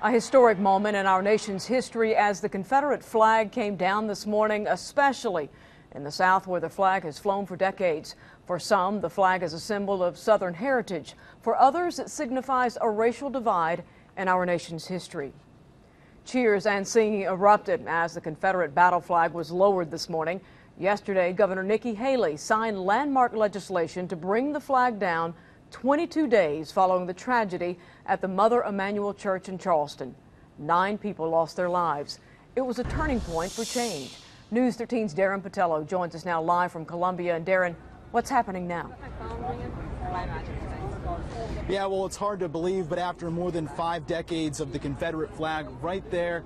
A historic moment in our nation's history as the Confederate flag came down this morning, especially in the South where the flag has flown for decades. For some, the flag is a symbol of Southern heritage. For others, it signifies a racial divide in our nation's history. Cheers and singing erupted as the Confederate battle flag was lowered this morning. Yesterday, Governor Nikki Haley signed landmark legislation to bring the flag down 22 days following the tragedy at the Mother Emanuel Church in Charleston. 9 people lost their lives. It was a turning point for change. News 13's Darren Patello joins us now live from Columbia. And Darren, what's happening now? Yeah, well, it's hard to believe, but after more than 5 decades of the Confederate flag right there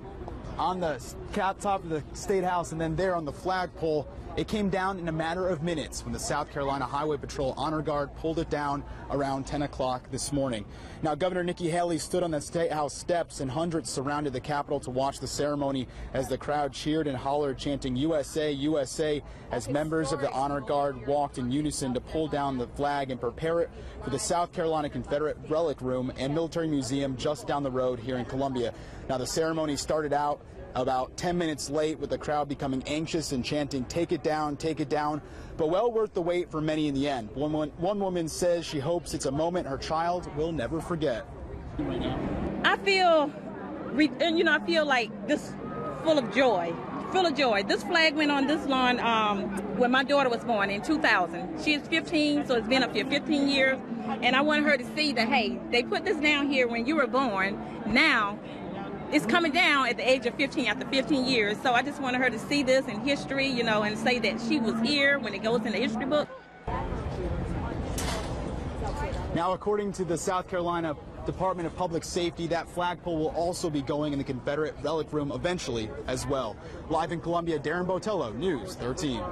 on the top of the Statehouse and then there on the flagpole, it came down in a matter of minutes when the South Carolina Highway Patrol Honor Guard pulled it down around 10 o'clock this morning. Now, Governor Nikki Haley stood on the Statehouse steps and hundreds surrounded the Capitol to watch the ceremony as the crowd cheered and hollered, chanting USA, USA, as members of the Honor Guard walked in unison to pull down the flag and prepare it for the South Carolina Confederate Relic Room and Military Museum just down the road here in Columbia. Now, the ceremony started out about 10 minutes late, with the crowd becoming anxious and chanting, take it down, but well worth the wait for many in the end. One woman says she hopes it's a moment her child will never forget. I feel like this full of joy. This flag went on this lawn when my daughter was born in 2000. She is 15, so it's been up here 15 years, and I want her to see that, hey, they put this down here when you were born. Now it's coming down at the age of 15 after 15 years. So I just wanted her to see this in history, and say that she was here when it goes in the history book. Now, according to the South Carolina Department of Public Safety, that flagpole will also be going in the Confederate Relic Room eventually as well. Live in Columbia, Darren Botello, News 13.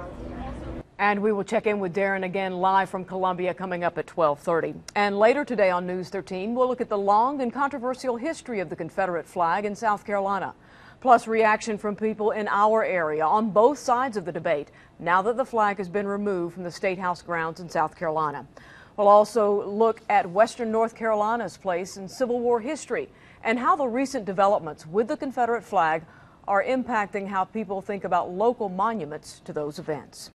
And we will check in with Darren again live from Columbia coming up at 12:30. And later today on News 13, we'll look at the long and controversial history of the Confederate flag in South Carolina. Plus reaction from people in our area on both sides of the debate now that the flag has been removed from the Statehouse grounds in South Carolina. We'll also look at Western North Carolina's place in Civil War history and how the recent developments with the Confederate flag are impacting how people think about local monuments to those events.